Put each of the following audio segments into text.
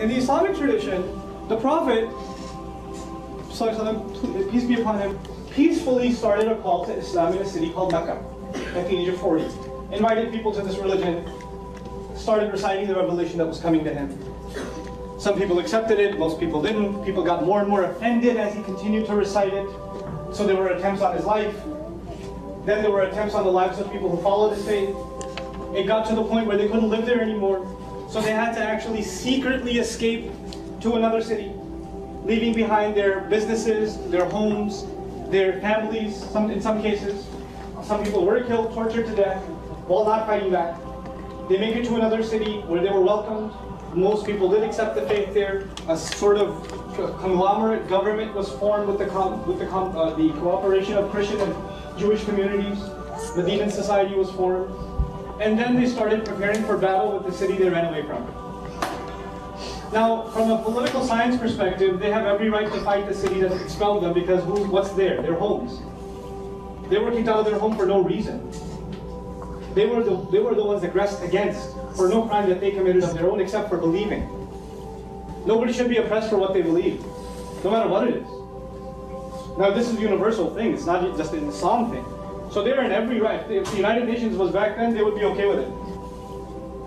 In the Islamic tradition, the Prophet, peace be upon him, peacefully started a call to Islam in a city called Mecca at the age of 40. Invited people to this religion, started reciting the revelation that was coming to him. Some people accepted it, most people didn't. People got more and more offended as he continued to recite it. So there were attempts on his life. Then there were attempts on the lives of people who followed his faith. It got to the point where they couldn't live there anymore. So they had to actually secretly escape to another city, leaving behind their businesses, their homes, their families, in some cases. Some people were killed, tortured to death, while not fighting back. They make it to another city where they were welcomed. Most people did accept the faith there. A sort of conglomerate government was formed with the cooperation of Christian and Jewish communities. The Medinan society was formed. And then they started preparing for battle with the city they ran away from. Now, from a political science perspective, they have every right to fight the city that expelled them because what's there? Their homes. They were kicked out of their home for no reason. They were the ones aggressed against for no crime that they committed of their own except for believing. Nobody should be oppressed for what they believe, no matter what it is. Now, this is a universal thing. It's not just an Islam thing. So they're in every right. If the United Nations was back then, they would be okay with it.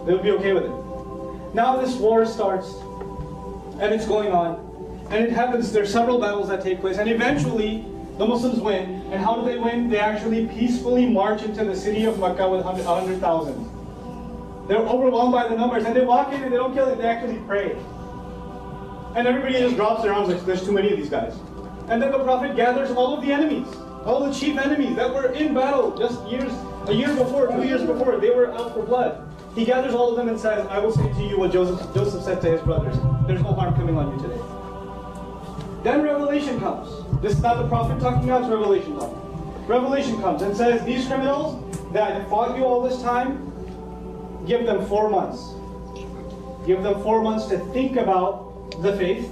They would be okay with it. Now this war starts, and it's going on, and it happens. There's several battles that take place, and eventually the Muslims win. And how do they win? They actually peacefully march into the city of Mecca with 100,000. They're overwhelmed by the numbers, and they walk in and they don't kill it. They actually pray, and everybody just drops their arms like there's too many of these guys. And then the Prophet gathers all of the enemies. All the chief enemies that were in battle just a year before, 2 years before, they were out for blood. He gathers all of them and says, I will say to you what Joseph said to his brothers. There's no harm coming on you today. Then revelation comes. This is not the Prophet talking now, it's revelation talking. Revelation comes and says, these criminals that fought you all this time, give them 4 months. Give them 4 months to think about the faith.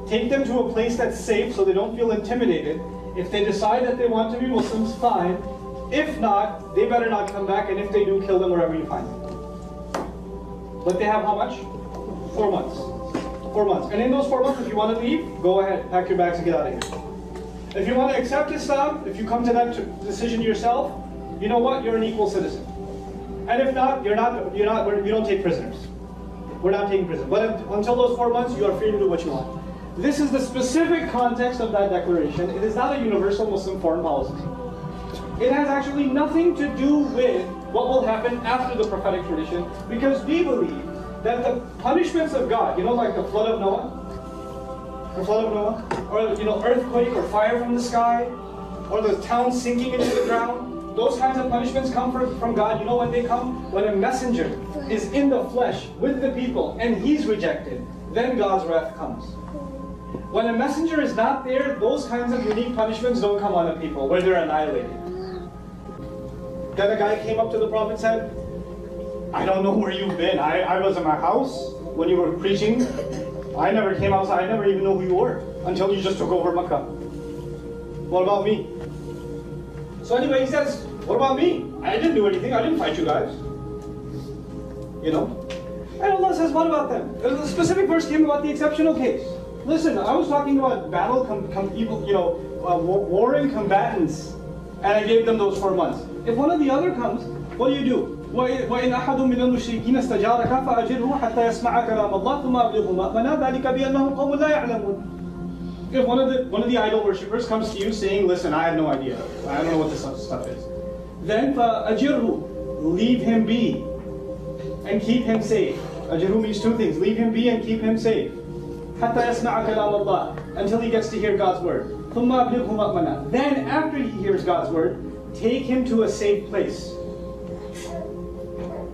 Take them to a place that's safe so they don't feel intimidated. If they decide that they want to be Muslims, fine. If not, they better not come back, and if they do, kill them wherever you find them. But they have how much? 4 months. 4 months. And in those 4 months, if you want to leave, go ahead, pack your bags and get out of here. If you want to accept Islam, if you come to that decision yourself, you know what? You're an equal citizen. And if not, you don't take prisoners. We're not taking prisoners. But until those 4 months, you are free to do what you want. This is the specific context of that declaration. It is not a universal Muslim foreign policy. It has actually nothing to do with what will happen after the prophetic tradition, because we believe that the punishments of God, like the flood of Noah, or earthquake or fire from the sky, or the town sinking into the ground, those kinds of punishments come from God. You know when they come? When a messenger is in the flesh with the people and he's rejected, then God's wrath comes. When a messenger is not there, those kinds of unique punishments don't come on the people, where they're annihilated. Then a guy came up to the Prophet and said, I don't know where you've been. I was in my house when you were preaching. I never came outside. I never even knew who you were until you just took over Mecca. What about me? So anyway, he says, what about me? I didn't do anything. I didn't fight you guys. And Allah says, what about them? The specific verse came about the exceptional case. Listen, I was talking about battle, warring combatants, and I gave them those 4 months. If one of the other comes, what do? وَإِنْ أَحَدٌ مِّنَ الْمُشْرِكِينَ اسْتَجَارَكَ فَأَجِرْهُ حَتَّى يَسْمَعَ كَلَامَ اللَّهِ ثُمَّ أَبْلِغْهُ مَأْمَنَهُ ذَلِكَ بِأَنَّهُمْ قَوْمٌ لَا يَعْلَمُونَ. If one of the idol worshippers comes to you saying, listen, I have no idea, I don't know what this stuff is, then فَأَجِرْهُ, leave him be and keep him safe. Ajirhu means 2 things: leave him be and keep him safe. حَتَّى يَسْمَعَ كَلَامَ اللَّهِ, until he gets to hear God's word. ثُمَّ أَبْلِغْهُ مَأْمَنَهُ, then after he hears God's word, take him to a safe place.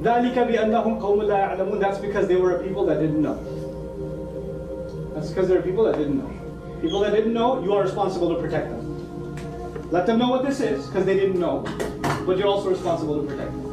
ذَلِكَ بِأَنَّهُمْ قَوْمٌ لَا يَعْلَمُونَ. That's because they were a people that didn't know. That's because they're people that didn't know. People that didn't know, you are responsible to protect them. Let them know what this is, because they didn't know. But you're also responsible to protect them.